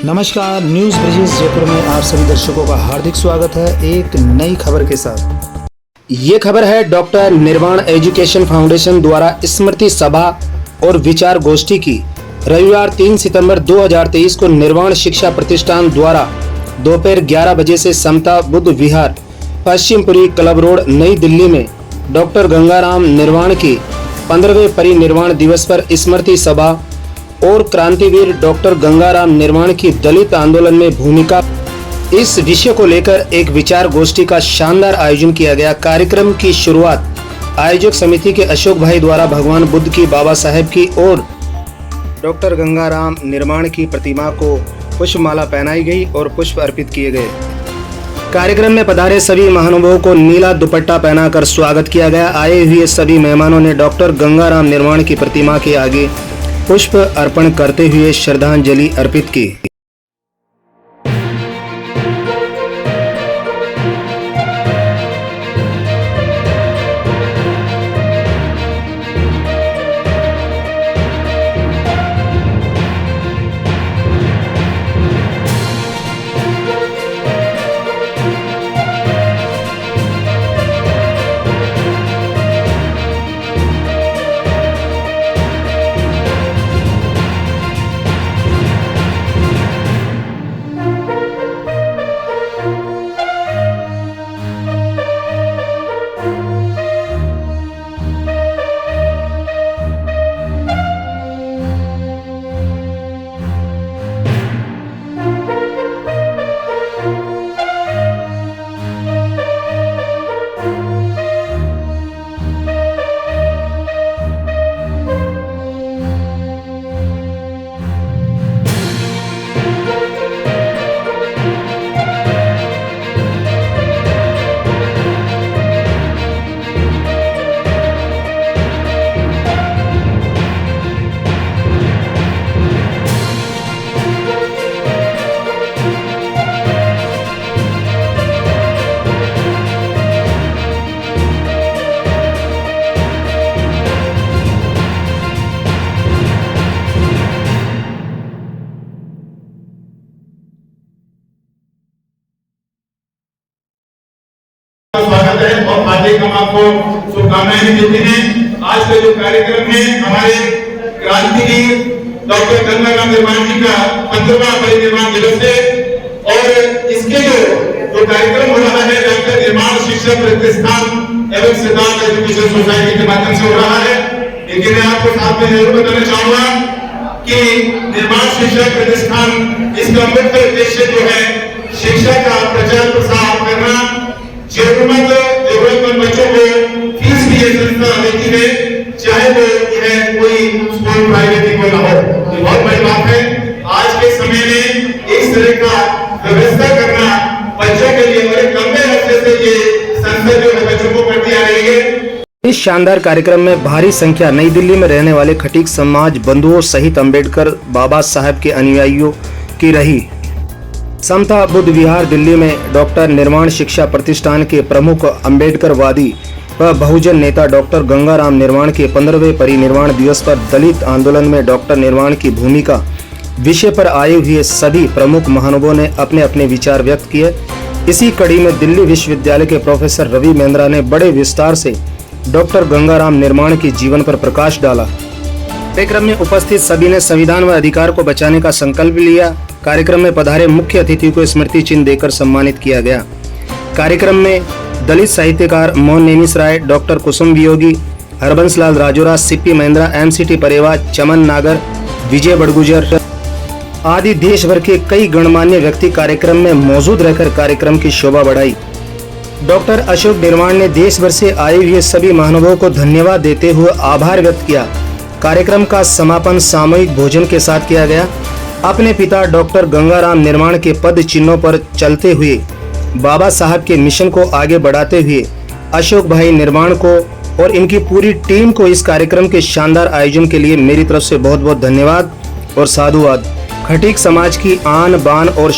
नमस्कार, न्यूज़ ब्रिजेश जयपुर में आप सभी दर्शकों का हार्दिक स्वागत है एक नई खबर के साथ। ये खबर है डॉक्टर निर्वाण एजुकेशन फाउंडेशन द्वारा स्मृति सभा और विचार गोष्ठी की रविवार 3 सितंबर 2023 को निर्वाण शिक्षा प्रतिष्ठान द्वारा दोपहर 11 बजे से समता बुद्ध विहार पश्चिमपुरी क्लब रोड नई दिल्ली में डॉक्टर गंगाराम निर्वाण की 15वें परिनिर्वाण दिवस पर स्मृति सभा और क्रांतिवीर डॉक्टर गंगाराम निर्वाण की दलित आंदोलन में भूमिका इस विषय को लेकर एक विचार गोष्ठी का शानदार आयोजन किया गया। कार्यक्रम की शुरुआत आयोजक समिति के अशोक भाई द्वारा भगवान बुद्ध की, बाबा साहेब की और डॉक्टर गंगाराम निर्वाण की प्रतिमा को पुष्पमाला पहनाई गई और पुष्प अर्पित किए गए। कार्यक्रम में पधारे सभी महानुभावों को नीला दुपट्टा पहनाकर स्वागत किया गया। आए हुए सभी मेहमानों ने डॉक्टर गंगाराम निर्वाण की प्रतिमा के आगे पुष्प अर्पण करते हुए श्रद्धांजलि अर्पित की। स्वागत है और हार्दिक हम आपको शुभकामनाएं देते हैं। आज का जो कार्यक्रम है हमारे क्रांतिवीर डॉक्टर गंगाराम निर्वाण जी का 15वां परिनिर्वाण दिवस है और इसके जो कार्यक्रम हो रहा है डॉक्टर निर्वाण शिक्षा प्रतिष्ठान एवं सिद्धांत एजुकेशन सोसाइटी के माध्यम से हो रहा है। लेकिन मैं आपको साथ में जरूर बताना चाहूंगा कि निर्वाण शिक्षा प्रतिष्ठान इसका मुख्य उद्देश्य जो है शिक्षा का प्रचार प्रसार करना, जरूरतमंद बच्चों को फीस की ये संस्था देती है, चाहे वो कोई स्कूल प्राइवेट क्यों ना हो। ये बहुत बड़ी बात है। आज के समय में इस तरह का व्यवस्था करना बच्चों के लिए बड़े लंबे अरसे से ये संस्था जो है बच्चों को करती आ रही है। इस शानदार कार्यक्रम में भारी संख्या नई दिल्ली में रहने वाले खटीक समाज बंधुओं सहित अंबेडकर बाबा साहेब के अनुयायियों की रही। समता बुद्ध विहार दिल्ली में डॉक्टर निर्वाण शिक्षा प्रतिष्ठान के प्रमुख अंबेडकरवादी व बहुजन नेता डॉक्टर गंगाराम निर्वाण के 15वें परिनिर्वाण दिवस पर दलित आंदोलन में डॉक्टर निर्वाण की भूमिका विषय पर आए हुए सभी प्रमुख महानुभावों ने अपने अपने विचार व्यक्त किए। इसी कड़ी में दिल्ली विश्वविद्यालय के प्रोफेसर रवि मेंद्रा ने बड़े विस्तार से डॉक्टर गंगाराम निर्वाण के जीवन पर प्रकाश डाला। कार्यक्रम में उपस्थित सभी ने संविधान व अधिकार को बचाने का संकल्प लिया। कार्यक्रम में पधारे मुख्य अतिथि को स्मृति चिन्ह देकर सम्मानित किया गया। कार्यक्रम में दलित साहित्यकार मोहन नेमिस राय, डॉक्टर कुसुम वियोगी, हरबंस लाल राजोरा, सीपी महेंद्रा, एमसीटी परेवा, चमन नागर, विजय बड़गुजर आदि देश भर के कई गणमान्य व्यक्ति कार्यक्रम में मौजूद रहकर कार्यक्रम की शोभा बढ़ाई। डॉक्टर अशोक निर्वाण ने देश भर से आए हुए सभी महानुभावों को धन्यवाद देते हुए आभार व्यक्त किया। कार्यक्रम का समापन सामूहिक भोजन के साथ किया गया। अपने पिता डॉक्टर गंगाराम निर्वाण के पद चिन्हों पर चलते हुए बाबा साहब के मिशन को आगे बढ़ाते हुए अशोक भाई निर्वाण को और इनकी पूरी टीम को इस कार्यक्रम के शानदार आयोजन के लिए मेरी तरफ से बहुत बहुत धन्यवाद और साधुवाद। खटीक समाज की आन बान और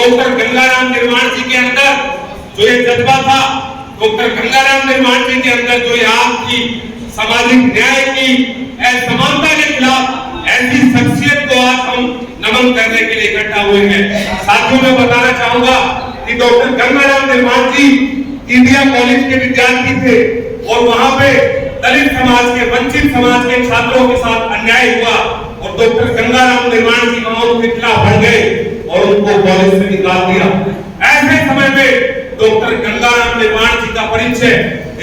डॉक्टर गंगाराम निर्माण जी के अंदर जो ये जज्बा था, डॉक्टर गंगाराम निर्माण जी के अंदर जो ये आग थी, सामाजिक न्याय की, असमानता के खिलाफ, ऐसी शख्सियत को आज हम नमन करने के लिए इकट्ठा हुए हैं। साथियों, मैं बताना चाहूंगा कि डॉक्टर गंगाराम निर्माण जी इंडिया कॉलेज के विद्यार्थी थे और वहां पे दलित समाज के, वंचित समाज के छात्रों के साथ अन्याय हुआ और डॉक्टर गंगाराम निर्माण जी वहां उनके खिलाफ बढ़ गए और उनको कॉलेज से निकाल दिया। ऐसे समय में डॉक्टर गंगाराम निर्माण जी का परिचय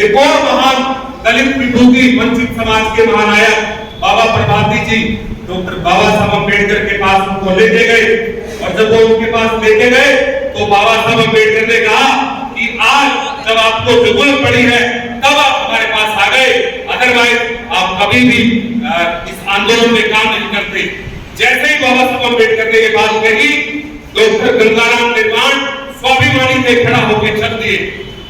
एक और महान दलित विभूति, वंचित समाज के महानायक बाबा प्रभाती जी, डॉक्टर बाबा साहब अम्बेडकर के पास उनको लेके गए और जब वो उनके पास लेके गए तो बाबा साहब अम्बेडकर ने कहा कि आज जब आपको जरूरत पड़ी है तब आप हमारे पास आ गए, अदरवाइज आप कभी भी इस आंदोलन में काम नहीं करते। जैसे ही बाबा साहब अम्बेडकर ने ये बात कही, डॉक्टर गंगाराम निर्माण स्वाभिमानी से खड़ा होकर चल दिए।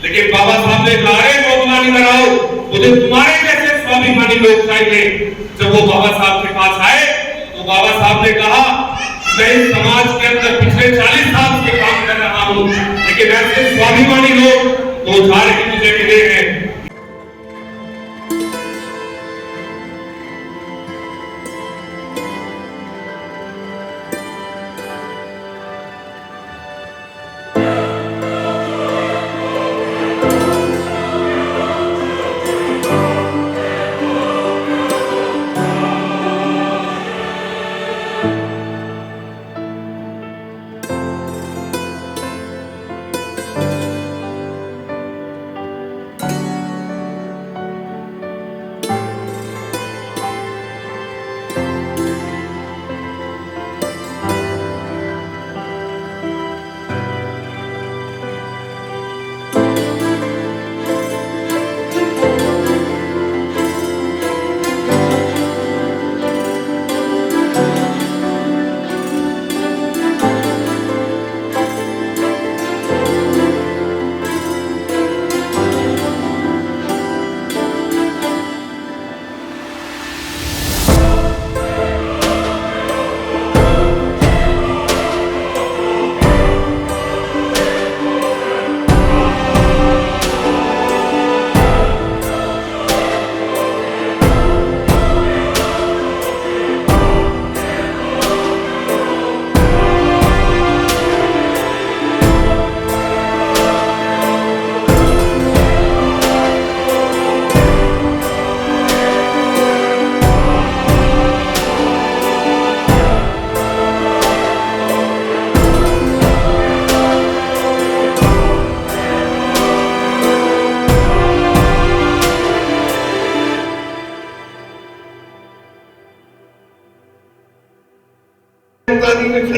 लेकिन बाबा साहब ने कहा, अरे स्वाभिमानी न रहो, मुझे तुम्हारे जैसे स्वाभिमानी लोग चाहिए। जब वो बाबा साहब के पास आए तो बाबा साहब ने कहा, मैं इस समाज के अंदर पिछले 40 साल से काम कर रहा हूँ, लेकिन ऐसे स्वाभिमानी लोग 2000 ही मुझे मिले हैं।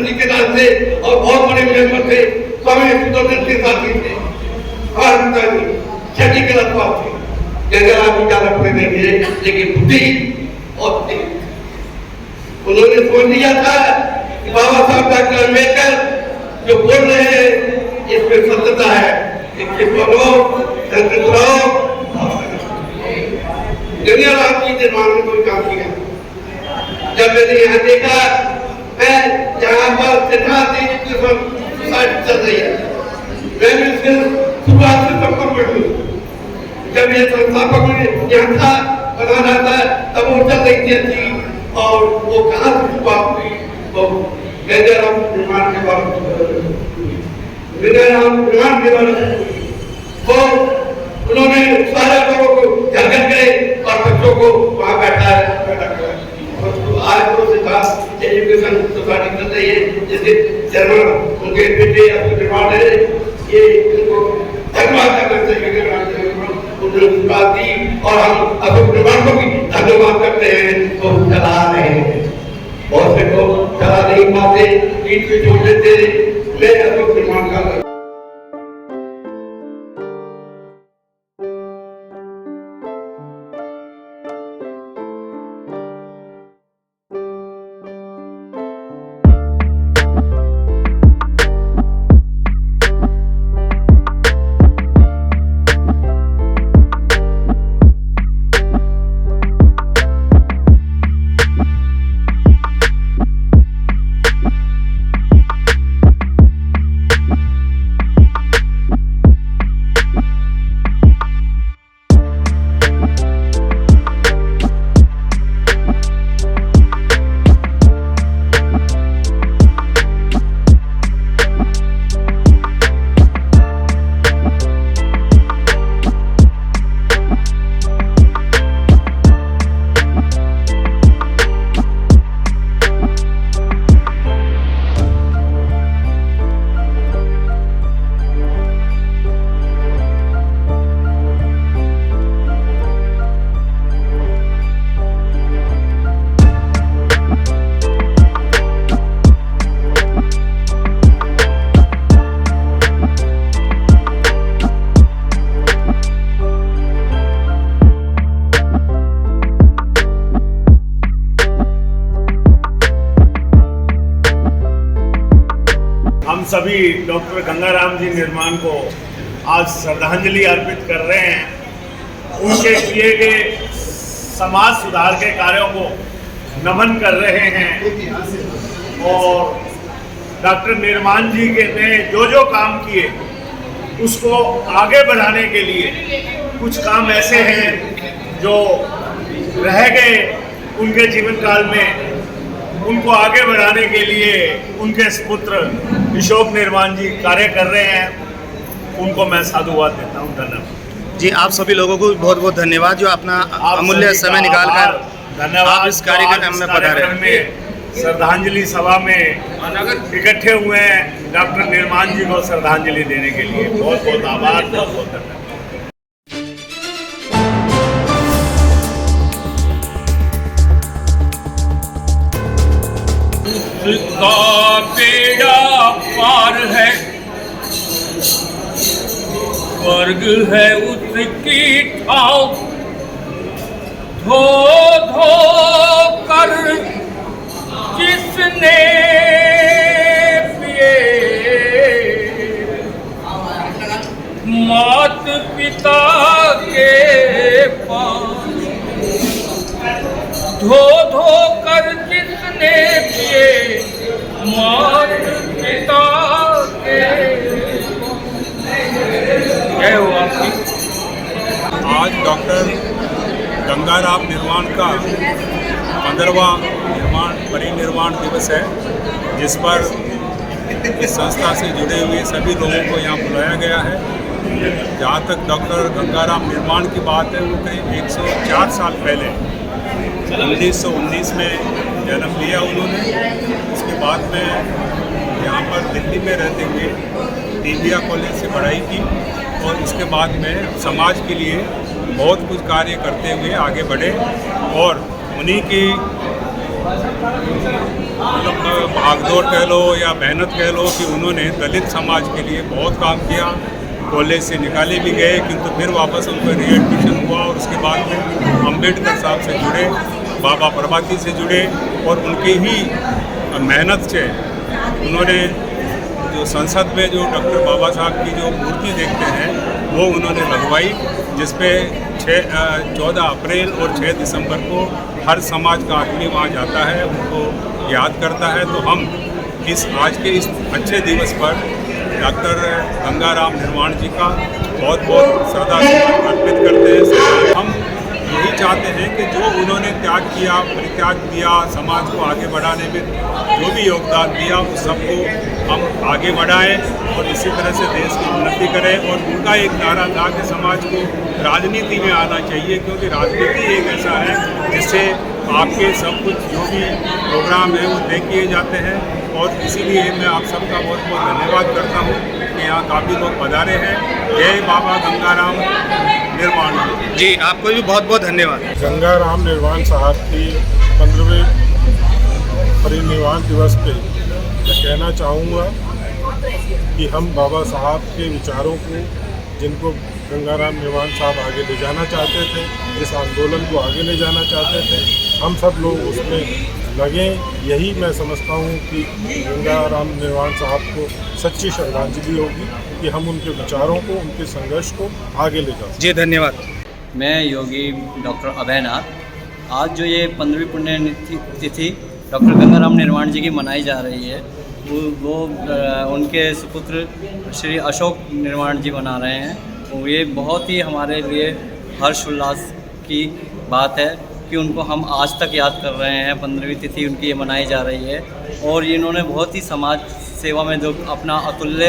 ठेकेदार थे और बहुत बड़े मेंबर थे, स्वामी सुदर्शन के साथी थे और छठी के रखवाल थे। गंगाराम जी ज्यादा कोई नहीं थे, लेकिन बुद्धि और उन्होंने सोच लिया था कि बाबा साहब डॉक्टर अम्बेडकर जो बोल रहे हैं इसमें सत्यता है, इसके गंगाराम जी निर्माण में कोई काम किया। जब मैंने यहाँ देखा, मैं यहाँ पर सिद्धार्थ सोसाइटी चल रही है, मैंने उसके शुरुआत से संपर्क में हूँ। जब ये संस्थापक यहाँ था बना रहा था तब वो चल रही थी अच्छी, और वो कहाँ से शुरुआत हुई, वो गंगाराम निर्माण के बाद वो उन्होंने सारे लोगों को जगह गए और बच्चों को वहाँ बैठा आज वो सिद्धार्थ एजुकेशन सोसाइटी चल रही है, जिसके चेयरमैन उनके बेटे निर्माण है। ये इनको धन्यवाद करना चाहिए, उन्होंने बात दी और हम अशोक निर्माण को भी धन्यवाद करते हैं। तो चला रहे हैं, बहुत से लोग चला नहीं पाते, ईट से जोड़ लेते। मैं अशोक निर्माण का सभी डॉक्टर गंगाराम जी निर्माण को आज श्रद्धांजलि अर्पित कर रहे हैं। उनके किए गए समाज सुधार के कार्यों को नमन कर रहे हैं और डॉक्टर निर्माण जी के ने जो काम किए उसको आगे बढ़ाने के लिए कुछ काम ऐसे हैं जो रह गए उनके जीवन काल में, उनको आगे बढ़ाने के लिए उनके सुपुत्र अशोक निर्माण जी कार्य कर रहे हैं। उनको मैं साधुवाद देता हूँ। धन्यवाद जी। आप सभी लोगों को बहुत बहुत धन्यवाद जो अपना अमूल्य समय निकालकर धन्यवाद आप इस कार्यक्रम में पधारे में श्रद्धांजलि सभा में इकट्ठे हुए हैं डॉक्टर निर्माण जी को श्रद्धांजलि देने के लिए। बहुत बहुत आभार, बहुत बहुत धन्यवाद। उसका बेड़ा पार है, स्वर्ग है उसकी ठाव, धो धो कर जिसने पिए, मात पिता के पास धो धो कर जिसने पिए, मात पिता के। जय हो आपकी। आज डॉक्टर गंगाराम निर्माण का 15वां परिनिर्वाण दिवस है, जिस पर इस संस्था से जुड़े हुए सभी लोगों को यहाँ बुलाया गया है। जहाँ तक डॉक्टर गंगाराम निर्माण की बात है, वो करीब 104 साल पहले 1919 में जन्म लिया उन्होंने। उसके बाद में यहाँ पर दिल्ली में रहते हुए DBA कॉलेज से पढ़ाई की और इसके बाद में समाज के लिए बहुत कुछ कार्य करते हुए आगे बढ़े और उन्हीं की मतलब भागदौड़ कह लो या मेहनत कह लो कि उन्होंने दलित समाज के लिए बहुत काम किया। कॉलेज से निकाले भी गए किंतु फिर वापस उनको रीएडमिशन हुआ और उसके बाद में अम्बेडकर साहब से जुड़े, बाबा प्रभाती से जुड़े और उनके ही मेहनत से उन्होंने जो संसद में जो डॉक्टर बाबा साहब की जो मूर्ति देखते हैं वो उन्होंने लगवाई, जिस पे 14 अप्रैल और 6 दिसंबर को हर समाज का आदमी वहाँ जाता है, उनको याद करता है। तो हम आज के इस अच्छे दिवस पर डॉक्टर गंगाराम निर्माण जी का बहुत बहुत श्रद्धांजलि अर्पित करते हैं। हम यही चाहते हैं कि जो उन्होंने त्याग किया, परित्याग दिया, समाज को आगे बढ़ाने में जो भी योगदान दिया उस सबको हम आगे बढ़ाएं और इसी तरह से देश की उन्नति करें। और उनका एक नारा था कि समाज को राजनीति में आना चाहिए, क्योंकि राजनीति एक ऐसा है जिससे आपके सब कुछ जो भी प्रोग्राम है वो तय किए जाते हैं। और इसीलिए मैं आप सबका बहुत बहुत धन्यवाद करता हूँ कि यहाँ काफ़ी लोग पधारे हैं। जय बाबा गंगाराम निर्माण जी। आपको भी बहुत बहुत धन्यवाद। गंगाराम निर्माण साहब की 15वें परिनिर्वाण दिवस पे मैं कहना चाहूँगा कि हम बाबा साहब के विचारों को, जिनको गंगाराम निर्माण साहब आगे ले जाना चाहते थे, जिस आंदोलन को आगे ले जाना चाहते थे, हम सब लोग उसमें लगे। यही मैं समझता हूँ कि गंगाराम निर्माण साहब को सच्ची श्रद्धांजलि होगी कि हम उनके विचारों को, उनके संघर्ष को आगे ले जाएं। जी धन्यवाद। मैं योगी डॉक्टर अभयनाथ। आज जो ये 15वीं पुण्यतिथि डॉक्टर गंगाराम निर्माण जी की मनाई जा रही है, वो उनके सुपुत्र श्री अशोक निर्माण जी मना रहे हैं। ये बहुत ही हमारे लिए हर्ष उल्लास की बात है कि उनको हम आज तक याद कर रहे हैं। 15वीं तिथि उनकी ये मनाई जा रही है और इन्होंने बहुत ही समाज सेवा में जो अपना अतुल्य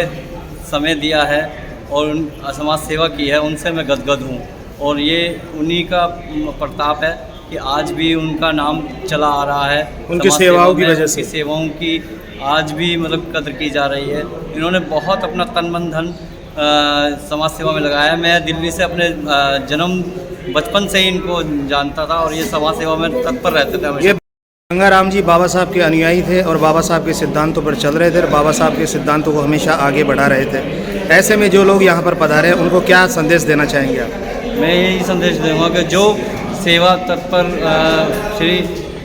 समय दिया है और उन समाज सेवा की है, उनसे मैं गदगद हूँ। और ये उन्हीं का प्रताप है कि आज भी उनका नाम चला आ रहा है। उनकी सेवाओं की वजह से, सेवाओं की आज भी मतलब कद्र की जा रही है। इन्होंने बहुत अपना तन मन धन समाज सेवा में लगाया। मैं दिल्ली से अपने बचपन से ही इनको जानता था और ये समाज सेवा में तत्पर रहते थे हमेशा। गंगाराम जी बाबा साहब के अनुयायी थे और बाबा साहब के सिद्धांतों पर चल रहे थे और बाबा साहब के सिद्धांतों को हमेशा आगे बढ़ा रहे थे। ऐसे में जो लोग यहाँ पर पधारे हैं उनको क्या संदेश देना चाहेंगे आप? मैं यही संदेश दूंगा कि जो सेवा तत्पर श्री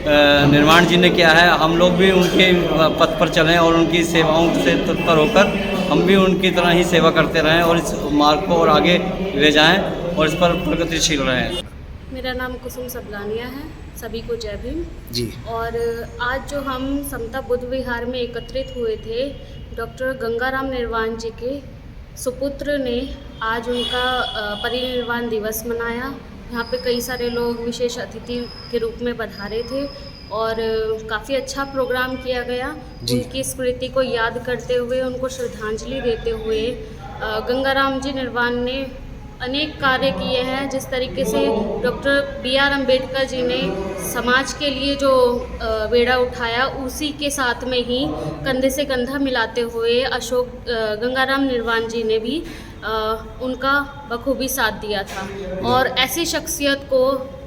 निर्माण जी ने किया है, हम लोग भी उनके पथ पर चलें और उनकी सेवाओं से तत्पर होकर हम भी उनकी तरह ही सेवा करते रहें और इस मार्ग को और आगे ले जाएं और इस पर प्रगतिशील रहें। मेरा नाम कुसुम सबलानिया है। सभी को जय भीम जी। और आज जो हम समता बुद्ध विहार में एकत्रित हुए थे, डॉक्टर गंगाराम निर्वाण जी के सुपुत्र ने आज उनका परिनिर्वाण दिवस मनाया। यहाँ पे कई सारे लोग विशेष अतिथि के रूप में पधारे थे और काफ़ी अच्छा प्रोग्राम किया गया। उनकी स्मृति को याद करते हुए, उनको श्रद्धांजलि देते हुए गंगाराम जी निर्वाण ने अनेक कार्य किए हैं। जिस तरीके से डॉक्टर B.R. अम्बेडकर जी ने समाज के लिए जो बेड़ा उठाया, उसी के साथ में ही कंधे से कंधा मिलाते हुए गंगाराम निर्वाण जी ने भी उनका बखूबी साथ दिया था। और ऐसी शख्सियत को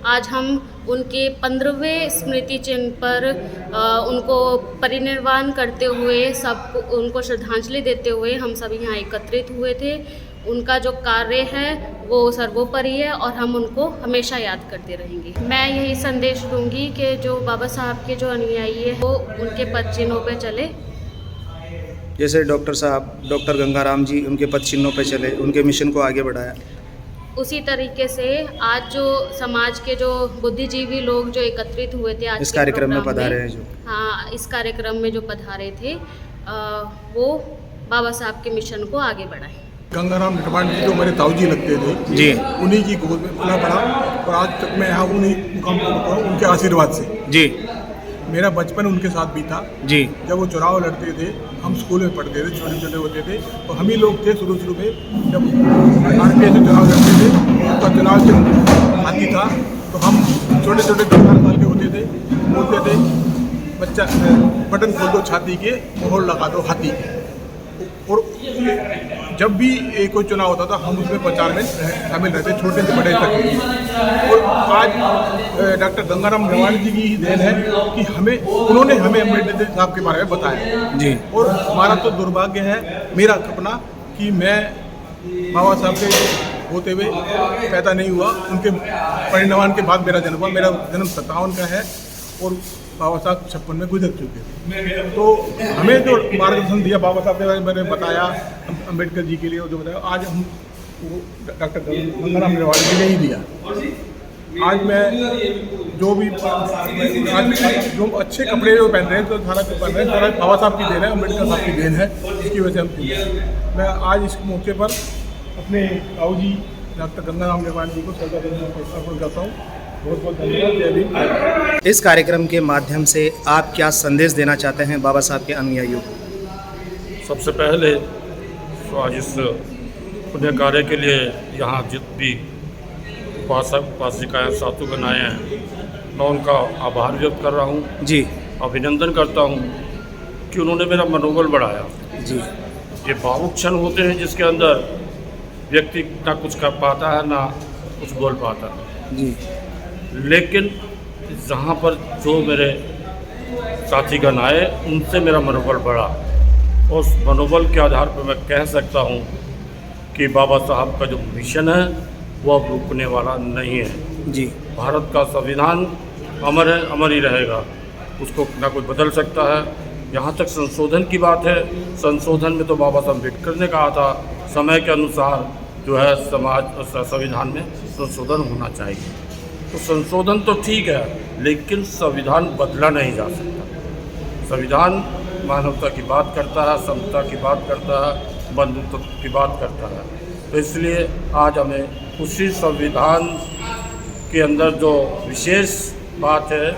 आज हम उनके 15वें स्मृति चिन्ह पर उनको परिनिर्वाण करते हुए उनको श्रद्धांजलि देते हुए हम सभी यहाँ एकत्रित हुए थे। उनका जो कार्य है वो सर्वोपरि है और हम उनको हमेशा याद करते रहेंगे। मैं यही संदेश दूंगी कि जो बाबा साहब के जो अनुयायी है वो उनके पद चिन्हों पर चले। जैसे डॉक्टर गंगाराम जी उनके पद चिन्हों पे चले, उनके मिशन को आगे बढ़ाया, उसी तरीके से आज जो समाज के जो बुद्धिजीवी लोग जो एकत्रित हुए थे आज इस कार्यक्रम में पधारे हैं, जो हाँ इस कार्यक्रम में जो पधारे थे वो बाबा साहब के मिशन को आगे बढ़ाएं। गंगाराम निर्वाण जी जो हमारे ताऊ जी लगते थे जी, उन्हीं की गोद में पला पड़ा और आज तक मैं यहाँ उन्हीं मुकाम पर पहुँचा हूँ, उनके आशीर्वाद से। जी, मेरा बचपन उनके साथ बीता। जी, जब वो चुनाव लड़ते थे, हम स्कूल में पढ़ते थे, छोटे छोटे होते थे, तो हम ही लोग थे शुरू में। जब RPS से चुनाव लड़ते थे, उसका चुनाव चिन्ह हाथी था, तो हम छोटे छोटे 4 साल के होते थे, बोलते थे बच्चा बटन खोल दो छाती के, मोहर लगा दो हाथी के। और जब भी कोई चुनाव होता था हम उसमें प्रचार में शामिल रहते, छोटे से बड़े तक। और आज डॉक्टर गंगाराम निर्वाण जी की ही देन है कि उन्होंने हमें अम्बेडकर साहब के बारे में बताया जी। और हमारा तो दुर्भाग्य है, मेरा सपना कि मैं बाबा साहब के होते हुए पैदा नहीं हुआ, उनके परिनिर्वाण के बाद मेरा जन्म हुआ। मेरा जन्म 57 का है और बाबा साहब 56 में गुजर चुके थे। तो हमें जो मार्गदर्शन दिया बाबा साहब के बारे में मैंने बताया, अम्बेडकर जी के लिए जो बताया, आज हम डॉक्टर गंगाराम निर्वाण जी ने ही दिया। आज मैं जो भी आज जो अच्छे कपड़े जो पहन रहे हैं, तो सारा कुछ पहन रहे हैं, सारा बाबा साहब की देन है, अम्बेडकर साहब की देन है, इसकी वजह से हम मैं आज इस मौके पर अपने ताऊ जी डॉक्टर गंगाराम निर्वाण जी को श्रद्धांजलि अर्पण करता हूँ। बहुत बहुत धन्यवाद। जय भीम। इस कार्यक्रम के माध्यम से आप क्या संदेश देना चाहते हैं बाबा साहब के अनुयायियों को? सबसे पहले तो आज इस पुण्य कार्य के लिए यहाँ जित भी उपासक उपासिकाएँ साधुगण आए हैं, मैं उनका आभार व्यक्त कर रहा हूँ जी, अभिनंदन करता हूँ कि उन्होंने मेरा मनोबल बढ़ाया जी। ये भावुक क्षण होते हैं जिसके अंदर व्यक्ति ना कुछ कर पाता है ना कुछ बोल पाता है जी, लेकिन जहाँ पर जो मेरे साथीगण आए उनसे मेरा मनोबल बढ़ा। उस मनोबल के आधार पर मैं कह सकता हूँ कि बाबा साहब का जो मिशन है वो अब रुकने वाला नहीं है जी। भारत का संविधान अमर है, अमर ही रहेगा, उसको ना कोई बदल सकता है। यहाँ तक संशोधन की बात है, संशोधन में तो बाबा साहब अम्बेडकर ने कहा था समय के अनुसार जो है समाज संविधान में संशोधन होना चाहिए। तो संशोधन तो ठीक है, लेकिन संविधान बदला नहीं जा सकता। संविधान मानवता की बात करता है, समता की बात करता है, बंधुत्व की बात करता है। तो इसलिए आज हमें उसी संविधान के अंदर जो विशेष बात है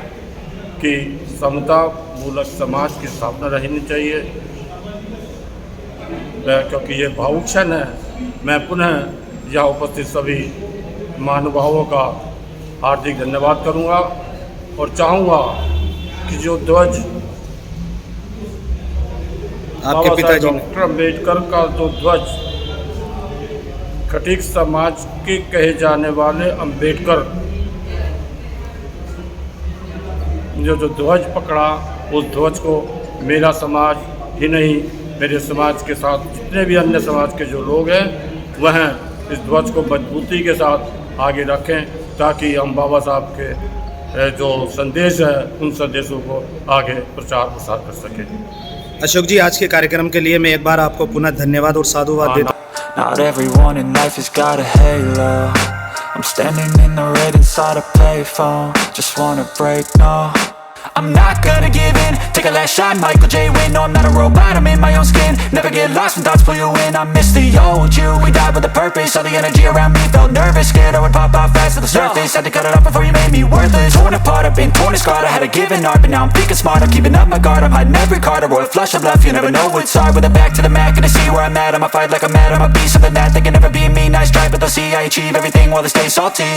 कि समता मूलक समाज की स्थापना रहनी चाहिए, क्योंकि ये भावुक क्षण है। मैं पुनः यहाँ उपस्थित सभी महानुभावों का हार्दिक धन्यवाद करूंगा और चाहूँगा कि जो ध्वज आपके पिताजी डॉक्टर अम्बेडकर का जो ध्वज खटीक समाज के कहे जाने वाले अम्बेडकर जो ध्वज पकड़ा, उस ध्वज को मेरा समाज ही नहीं, मेरे समाज के साथ जितने भी अन्य समाज के जो लोग हैं वह इस ध्वज को मजबूती के साथ आगे रखें, ताकि हम बाबा साहब के जो संदेश है उन संदेशों को आगे प्रचार प्रसार कर सके। अशोक जी, आज के कार्यक्रम के लिए मैं एक बार आपको पुनः धन्यवाद और साधुवाद देता हूँ। Not everyone in life has got a halo. I'm standing in the red inside a payphone. Just wanna break, no, I'm not gonna give in. Take a last shot, Michael J. Win. No, I'm not a robot, I'm in my own skin. Never get lost when thoughts pull you in. I miss the old you, we died with a purpose. All the energy around me felt nervous. Scared I would pop out fast to the surface. Had to cut it off before you made me worthless. Torn apart, I've been torn and scarred. I had a given art, but now I'm thinking smart. I'm keeping up my guard, I'm hiding every card. A royal flush of love, you never know what's hard. With a back to the mat, gonna see where I'm at. I'ma fight like I'm mad, I'ma be something that they can never be me. Nice try, but they'll see I achieve everything while they stay salty.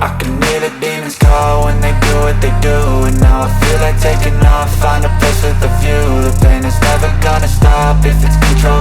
I can hear the demons call when they do what they do. And now I feel like taking off, find a place with a view. The pain is never gonna stop if it's controlled